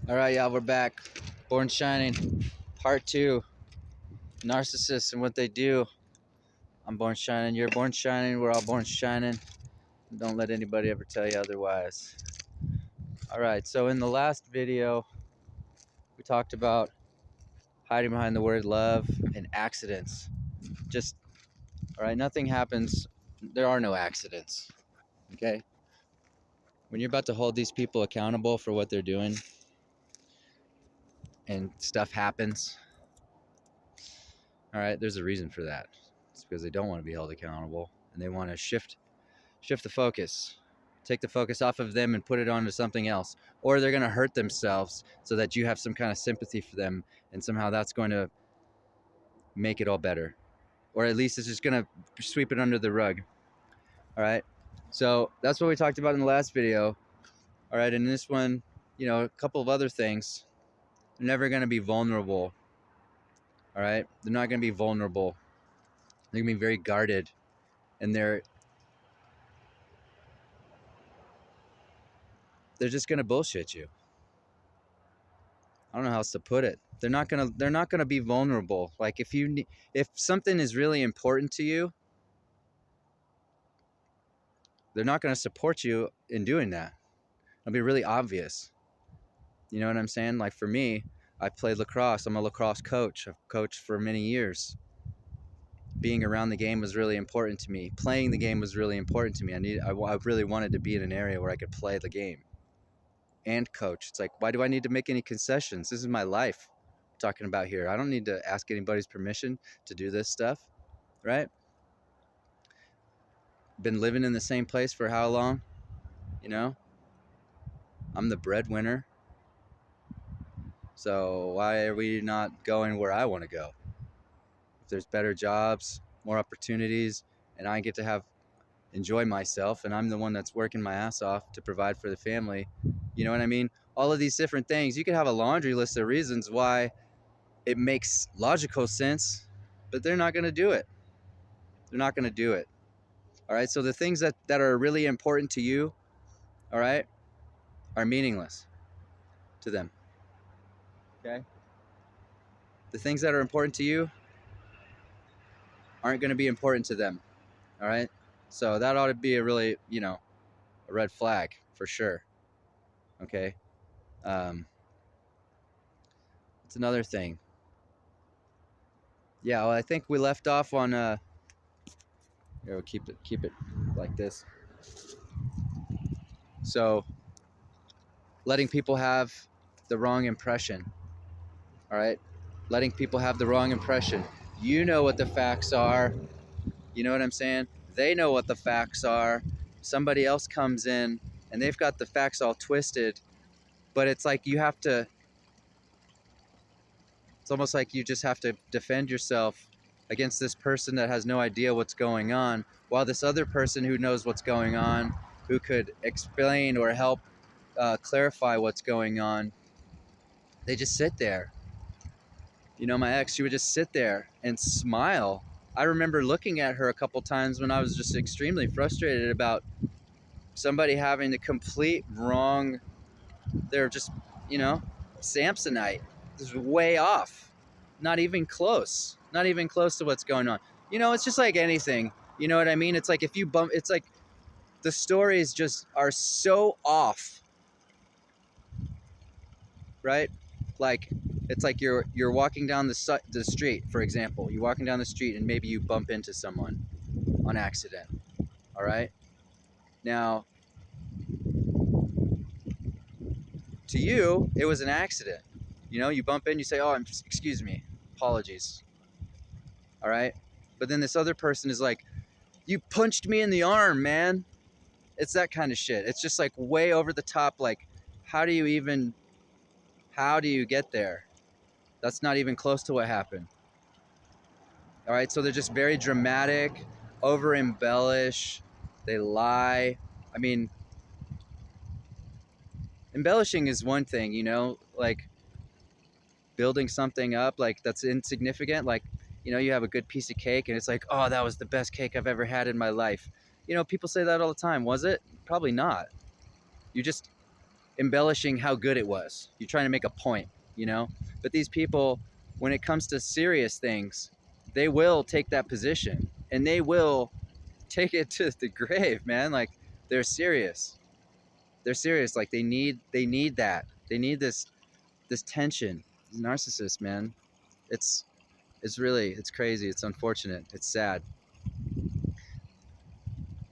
All right, y'all, we're back. Born Shining, part two. Narcissists and what they do. I'm born shining. You're born shining. We're all born shining. Don't let anybody ever tell you otherwise. All right, so in the last video, we talked about hiding behind the word love and accidents. Just, all right, nothing happens. There are no accidents, okay? When you're about to hold these people accountable for what they're doing and stuff happens, all right, there's a reason for that. It's because they don't want to be held accountable and they want to shift the focus, take the focus off of them and put it onto something else, or they're going to hurt themselves so that you have some kind of sympathy for them, and somehow that's going to make it all better, or at least it's just going to sweep it under the rug. All right, so that's what we talked about in the last video. All right, and in this one, a couple of other things. They're never going to be vulnerable. All right, they're not going to be vulnerable. They're going to be very guarded, and they're just going to bullshit you. I don't know how else to put it. They're not gonna be vulnerable. Like if something is really important to you, they're not gonna support you in doing that. It'll be really obvious. You know what I'm saying? Like for me, I played lacrosse. I'm a lacrosse coach. I've coached for many years. Being around the game was really important to me. Playing the game was really important to me. I really wanted to be in an area where I could play the game and coach. It's like, why do I need to make any concessions? This is my life I'm talking about here. I don't need to ask anybody's permission to do this stuff, right? Been living in the same place for how long? I'm the breadwinner. So why are we not going where I want to go? If there's better jobs, more opportunities, and I get to enjoy myself, and I'm the one that's working my ass off to provide for the family, you know what I mean? All of these different things. You could have a laundry list of reasons why it makes logical sense, but they're not going to do it. They're not going to do it. All right. So the things that are really important to you, all right, are meaningless to them. Okay. The things that are important to you aren't going to be important to them. All right. So that ought to be a really, a red flag for sure. Okay. It's another thing. Yeah. Well, I think we left off on, here, we'll keep it like this. So letting people have the wrong impression. All right. Letting people have the wrong impression. You know what the facts are. You know what I'm saying? They know what the facts are. Somebody else comes in and they've got the facts all twisted, but it's like it's almost like you just have to defend yourself against this person that has no idea what's going on, while this other person who knows what's going on, who could explain or help clarify what's going on, they just sit there. My ex, she would just sit there and smile. I remember looking at her a couple times when I was just extremely frustrated about somebody having the complete wrong. They're just, Samsonite. This is way off. Not even close. Not even close to what's going on. It's just like anything. You know what I mean? It's like if you bump, it's like the stories just are so off, right? Like it's like you're walking down the street, for example. You're walking down the street and maybe you bump into someone on accident. All right? Now, to you, it was an accident. You bump in, you say, "Oh, excuse me, apologies." All right? But then this other person is like, "You punched me in the arm, man." It's that kind of shit. It's just like way over the top. Like, how do you get there? That's not even close to what happened. All right? So they're just very dramatic, over embellish, they lie. I mean, embellishing is one thing, like building something up like that's insignificant, like you have a good piece of cake and it's like, oh, that was the best cake I've ever had in my life. People say that all the time. Was it? Probably not. You just embellishing how good it was. You're trying to make a point, you know? But these people, when it comes to serious things, they will take that position and they will take it to the grave, man. Like they're serious. They're serious. Like they need that. They need this tension. These narcissists, man. It's it's crazy. It's unfortunate. It's sad.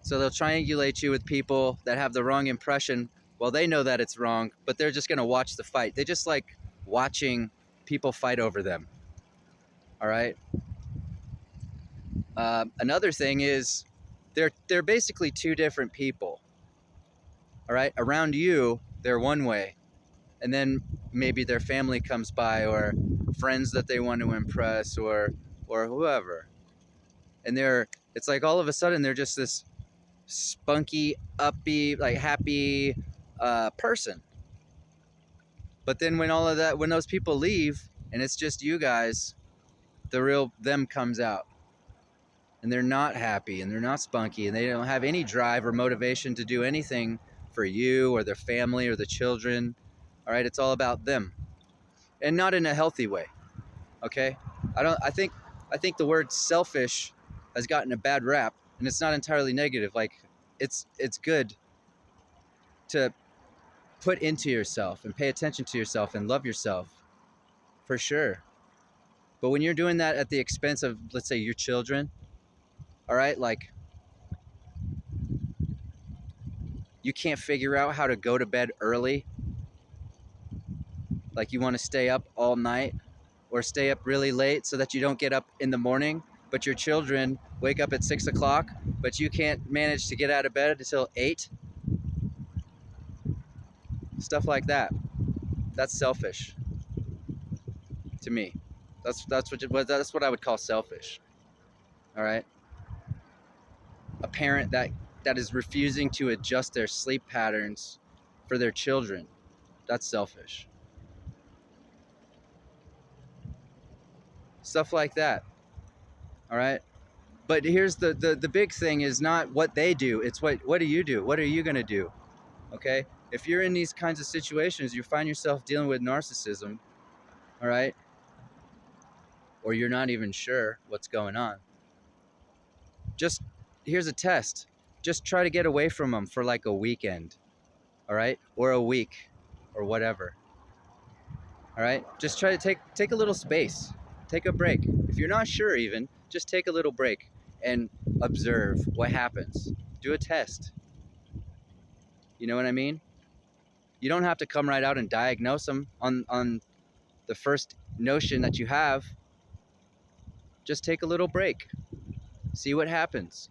So they'll triangulate you with people that have the wrong impression. Well, they know that it's wrong, but they're just going to watch the fight. They just like watching people fight over them. All right. Another thing is they're basically two different people. All right. Around you, they're one way, and then maybe their family comes by or friends that they want to impress or whoever, and it's like all of a sudden they're just this spunky, upbeat, like happy person. But then when those people leave and it's just you guys, the real them comes out. And they're not happy and they're not spunky and they don't have any drive or motivation to do anything for you or their family or the children. All right, it's all about them. And not in a healthy way. Okay? I think the word selfish has gotten a bad rap, and it's not entirely negative. Like it's good to put into yourself and pay attention to yourself and love yourself, for sure. But when you're doing that at the expense of, let's say, your children, all right, like you can't figure out how to go to bed early, like you want to stay up all night or stay up really late so that you don't get up in the morning, but your children wake up at 6 o'clock, but you can't manage to get out of bed until 8. Stuff like that. That's selfish to me. That's what I would call selfish. All right. A parent that is refusing to adjust their sleep patterns for their children. That's selfish. Stuff like that. All right. But here's the big thing is not what they do. It's what do you do? What are you going to do? Okay? If you're in these kinds of situations, you find yourself dealing with narcissism, all right? Or you're not even sure what's going on. Just here's a test. Just try to get away from them for like a weekend. All right? Or a week or whatever. All right? Just try to take a little space. Take a break. If you're not sure even, just take a little break and observe what happens. Do a test. You know what I mean? You don't have to come right out and diagnose them on the first notion that you have. Just take a little break. See what happens.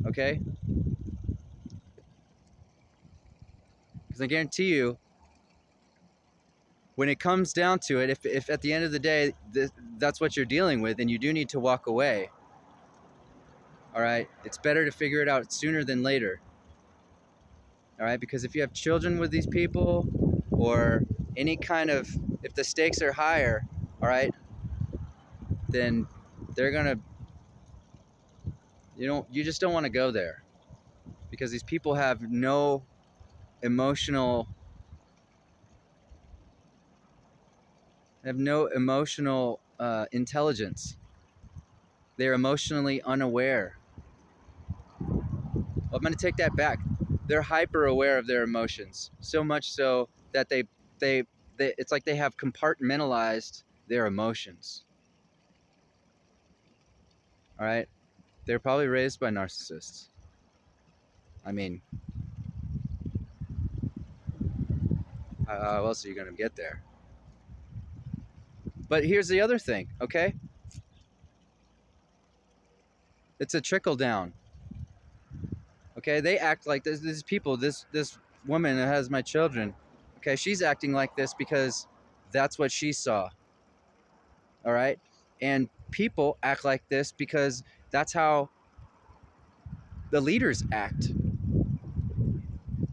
Okay? Because I guarantee you, when it comes down to it, if at the end of the day, that's what you're dealing with and you do need to walk away, all right, it's better to figure it out sooner than later. All right? Because if you have children with these people or any kind of, if the stakes are higher, all right, then they're going to, you just don't want to go there because these people have no emotional intelligence. They're emotionally unaware. Well, I'm going to take that back. They're hyper aware of their emotions, so much so that they it's like they have compartmentalized their emotions. All right? They're probably raised by narcissists. I mean, how else are you going to get there? But here's the other thing, okay? It's a trickle down. Okay, they act like these people, this woman that has my children. Okay, she's acting like this because that's what she saw. All right? And people act like this because that's how the leaders act.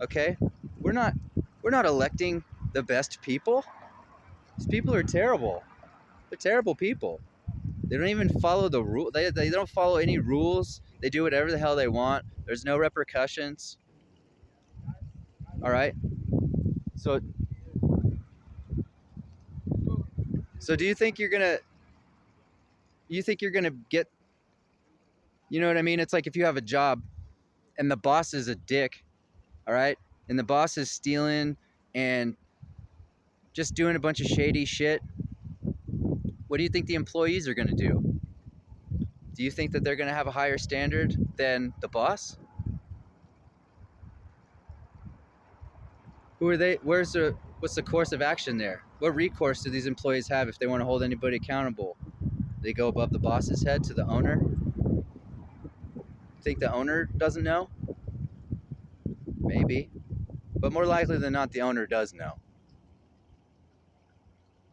Okay? We're not electing the best people. These people are terrible. They're terrible people. They don't even follow the rule. They don't follow any rules. They do whatever the hell they want. There's no repercussions. All right? So, so do you think you're gonna get, you know what I mean? It's like if you have a job and the boss is a dick, all right? And the boss is stealing and just doing a bunch of shady shit. What do you think the employees are gonna do? Do you think that they're gonna have a higher standard than the boss? Who are they? What's the course of action there? What recourse do these employees have if they want to hold anybody accountable? They go above the boss's head to the owner? Think the owner doesn't know? Maybe. But more likely than not, the owner does know.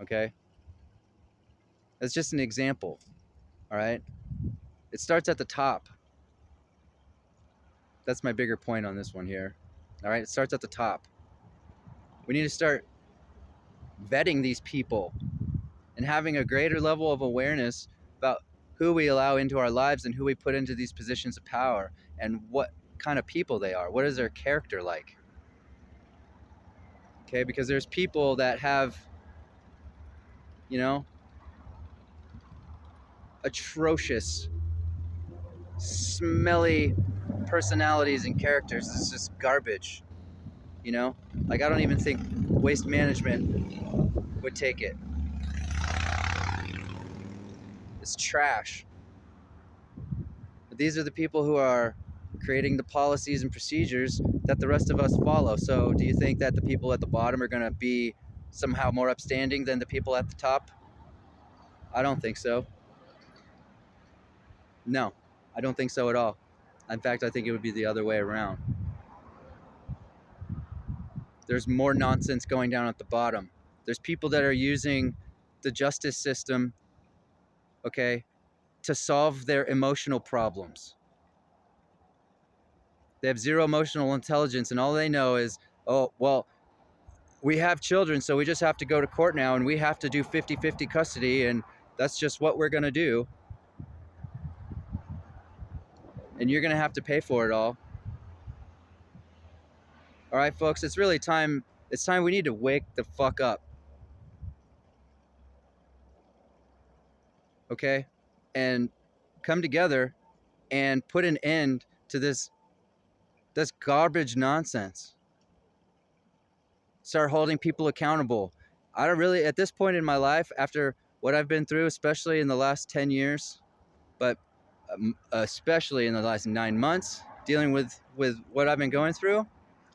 Okay? That's just an example. All right? It starts at the top. That's my bigger point on this one here. All right? It starts at the top. We need to start vetting these people and having a greater level of awareness about who we allow into our lives and who we put into these positions of power and what kind of people they are. What is their character like? Okay, because there's people that have, you know, atrocious, smelly personalities and characters. It's just garbage, you know? Like, I don't even think waste management would take it. It's trash. But these are the people who are creating the policies and procedures that the rest of us follow. So do you think that the people at the bottom are going to be somehow more upstanding than the people at the top? I don't think so. No, I don't think so at all. In fact, I think it would be the other way around. There's more nonsense going down at the bottom. There's people that are using the justice system, okay, to solve their emotional problems. They have zero emotional intelligence, and all they know is, oh, well, we have children, so we just have to go to court now, and we have to do 50-50 custody, and that's just what we're going to do. And you're going to have to pay for it all. All right, folks, it's really time. It's time we need to wake the fuck up. Okay? And come together and put an end to this garbage nonsense. Start holding people accountable. I don't really, at this point in my life, after what I've been through, especially in the last 10 years, but especially in the last 9 months, dealing with what I've been going through,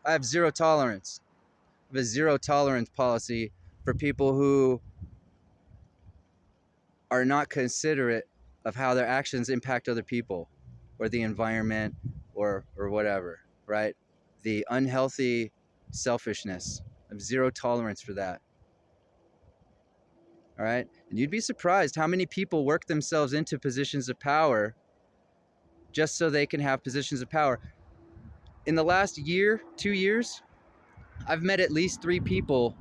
I have zero tolerance. I have a zero tolerance policy for people who are not considerate of how their actions impact other people or the environment or whatever, right? The unhealthy selfishness. I have zero tolerance for that. All right? And you'd be surprised how many people work themselves into positions of power just so they can have positions of power. In the last year, 2 years, I've met at least 3 people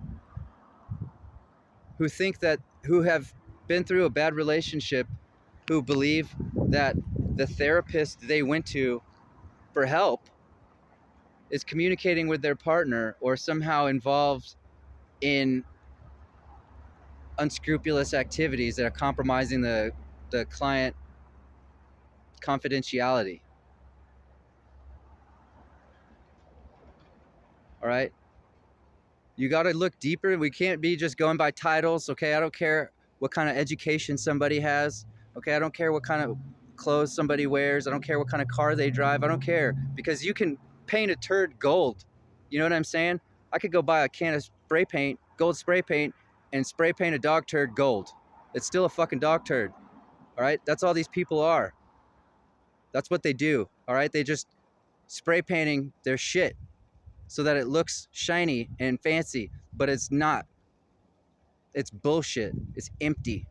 who have been through a bad relationship, who believe that the therapist they went to for help is communicating with their partner or somehow involved in unscrupulous activities that are compromising the client confidentiality. All right? You got to look deeper. We can't be just going by titles, okay? I don't care what kind of education somebody has, okay? I don't care what kind of clothes somebody wears. I don't care what kind of car they drive. I don't care, because you can paint a turd gold. You know what I'm saying? I could go buy a can of spray paint, gold spray paint, and spray paint a dog turd gold. It's still a fucking dog turd. All right? That's all these people are. That's what they do. All right? They just spray painting their shit so that it looks shiny and fancy, but it's not. It's bullshit. It's empty.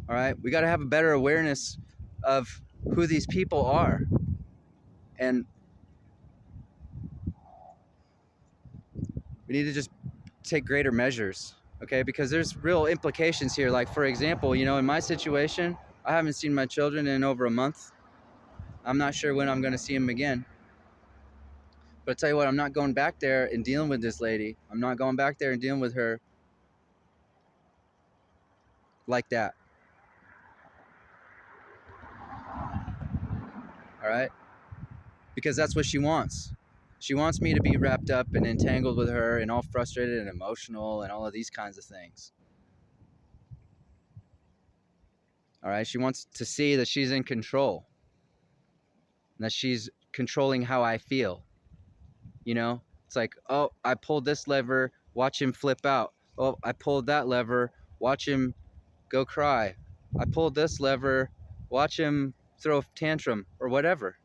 All right? We got to have a better awareness of who these people are. And we need to just take greater measures, okay? Because there's real implications here. Like, for example, you know, in my situation, I haven't seen my children in over a month. I'm not sure when I'm going to see them again. But I tell you what, I'm not going back there and dealing with this lady. I'm not going back there and dealing with her like that. All right? Because that's what she wants. She wants me to be wrapped up and entangled with her and all frustrated and emotional and all of these kinds of things. All right? She wants to see that she's in control and that she's controlling how I feel. You know? It's like, oh, I pulled this lever, watch him flip out. Oh, I pulled that lever, watch him go cry. I pulled this lever, watch him throw a tantrum or whatever.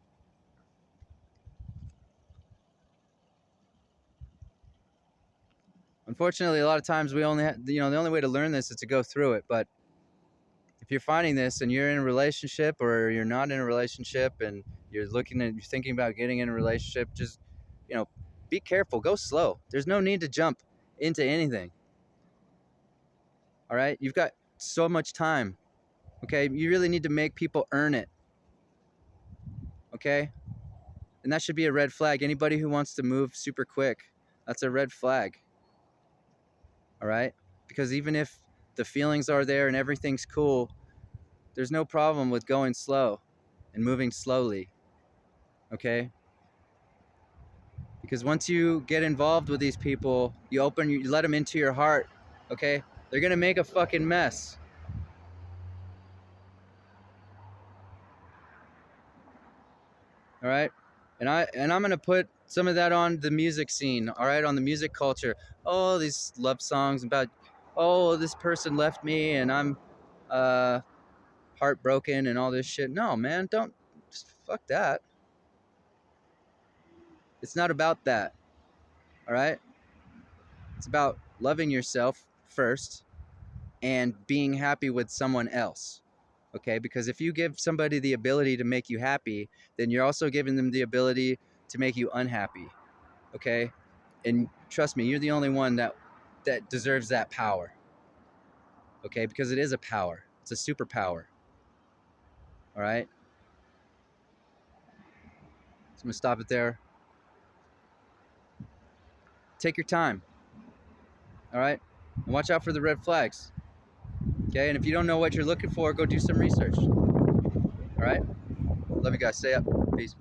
Unfortunately, a lot of times we only the only way to learn this is to go through it. But if you're finding this and you're in a relationship or you're not in a relationship and you're thinking about getting in a relationship, just, be careful, go slow. There's no need to jump into anything. All right? You've got so much time. Okay? You really need to make people earn it. Okay? And that should be a red flag. Anybody who wants to move super quick, that's a red flag. All right? Because even if the feelings are there and everything's cool, there's no problem with going slow and moving slowly. Okay? Because once you get involved with these people, you let them into your heart. Okay? They're going to make a fucking mess. All right? And I'm going to put some of that on the music scene, all right? On the music culture. Oh, these love songs about, oh, this person left me and I'm heartbroken and all this shit. No, man, don't, fuck that. It's not about that. All right? It's about loving yourself first and being happy with someone else. Okay? Because if you give somebody the ability to make you happy, then you're also giving them the ability to make you unhappy. Okay? And trust me, you're the only one that deserves that power. Okay? Because it is a power. It's a superpower. All right? So I'm going to stop it there. Take your time. All right? And watch out for the red flags. Okay? And if you don't know what you're looking for, go do some research. All right? Love you guys. Stay up. Peace.